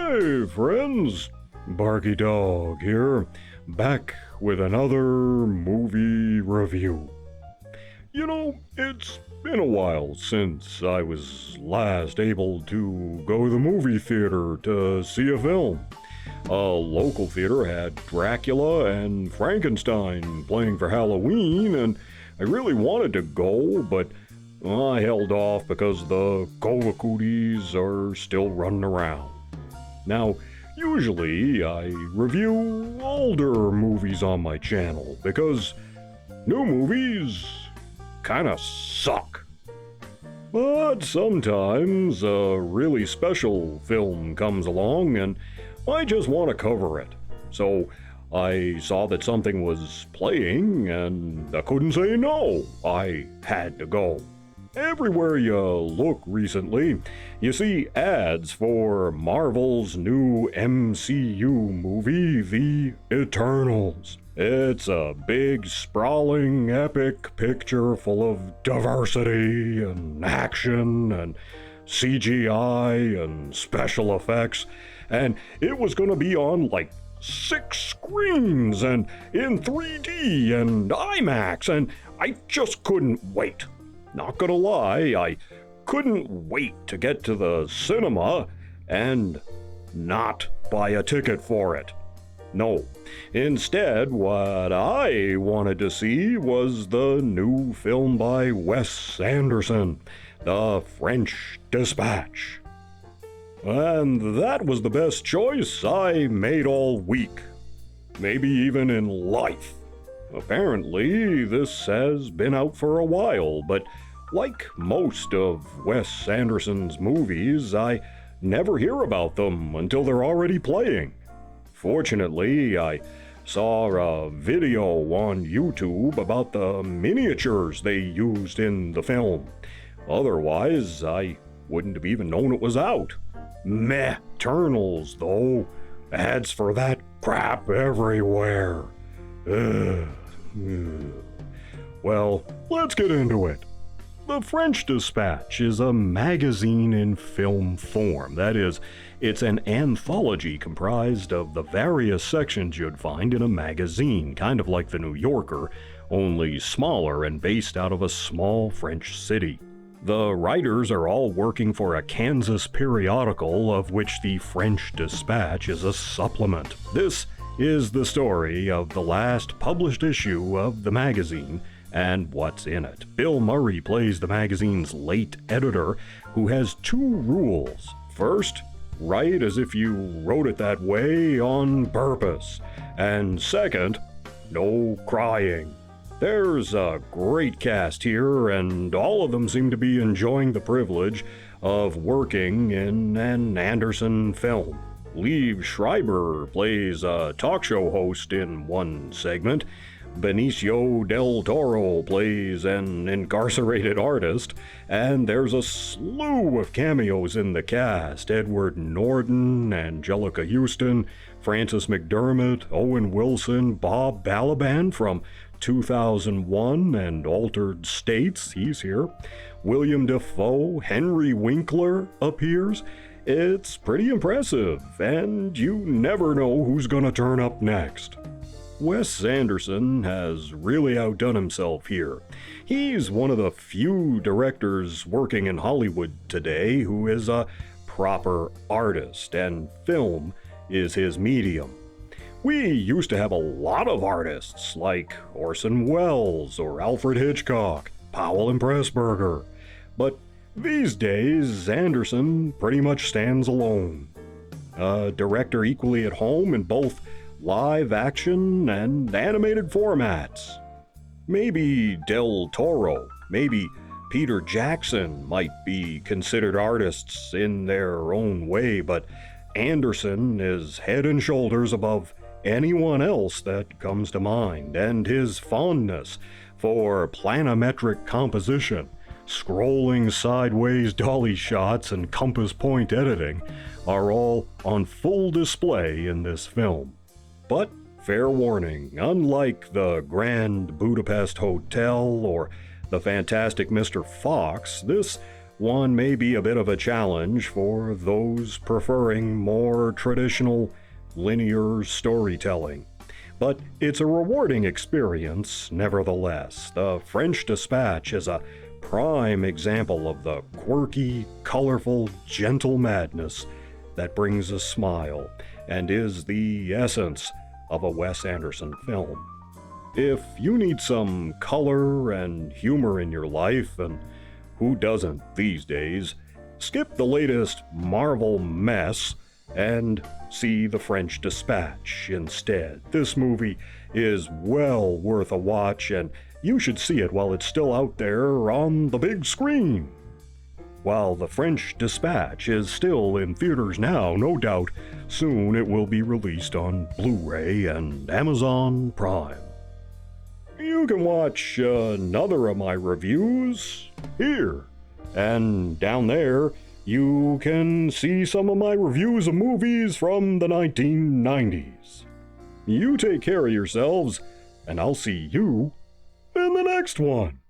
Hey friends, Barky Dog here, back with another movie review. You know, it's been a while since I was last able to go to the movie theater to see a film. A local theater had Dracula and Frankenstein playing for Halloween, and I really wanted to go, but I held off because the COVID cooties are still running around. Now, usually I review older movies on my channel because new movies kinda suck. But sometimes a really special film comes along and I just want to cover it. So I saw that something was playing and I couldn't say no. I had to go. Everywhere you look recently, you see ads for Marvel's new MCU movie, The Eternals. It's a big, sprawling, epic picture full of diversity and action and CGI and special effects, and it was gonna be on like 6 screens and in 3D and IMAX, and I just couldn't wait. Not gonna lie, I couldn't wait to get to the cinema and not buy a ticket for it. No, instead, what I wanted to see was the new film by Wes Anderson, The French Dispatch. And that was the best choice I made all week, maybe even in life. Apparently, this has been out for a while, but like most of Wes Anderson's movies, I never hear about them until they're already playing. Fortunately, I saw a video on YouTube about the miniatures they used in the film. Otherwise, I wouldn't have even known it was out. Meh, Eternals, though. Ads for that crap everywhere. Ugh. Well, let's get into it. The French Dispatch is a magazine in film form. That is, it's an anthology comprised of the various sections you'd find in a magazine, kind of like the New Yorker, only smaller and based out of a small French city. The writers are all working for a Kansas periodical of which the French Dispatch is a supplement. This is the story of the last published issue of the magazine and what's in it. Bill Murray plays the magazine's late editor, who has 2 rules. First, write as if you wrote it that way on purpose. And second, no crying. There's a great cast here, and all of them seem to be enjoying the privilege of working in an Anderson film. Liev Schreiber plays a talk show host in one segment. Benicio Del Toro plays an incarcerated artist, and there's a slew of cameos in the cast. Edward Norton, Angelica Houston, Frances McDormand, Owen Wilson, Bob Balaban from 2001 and Altered States, he's here. William Dafoe, Henry Winkler appears. It's pretty impressive, and you never know who's gonna turn up next. Wes Anderson has really outdone himself here. He's one of the few directors working in Hollywood today who is a proper artist, and film is his medium. We used to have a lot of artists like Orson Welles or Alfred Hitchcock, Powell and Pressburger, but these days Anderson pretty much stands alone. A director equally at home in both live action and animated formats. Maybe Del Toro, maybe Peter Jackson might be considered artists in their own way, but Anderson is head and shoulders above anyone else that comes to mind, and his fondness for planimetric composition, scrolling sideways dolly shots, and compass point editing are all on full display in this film. But fair warning, unlike the Grand Budapest Hotel or the Fantastic Mr. Fox, this one may be a bit of a challenge for those preferring more traditional, linear storytelling. But it's a rewarding experience, nevertheless. The French Dispatch is a prime example of the quirky, colorful, gentle madness that brings a smile and is the essence of a Wes Anderson film. If you need some color and humor in your life, and who doesn't these days, skip the latest Marvel mess and see The French Dispatch instead. This movie is well worth a watch, and you should see it while it's still out there on the big screen. While The French Dispatch is still in theaters now, no doubt soon it will be released on Blu-ray and Amazon Prime. You can watch another of my reviews here, and down there you can see some of my reviews of movies from the 1990s. You take care of yourselves, and I'll see you in the next one.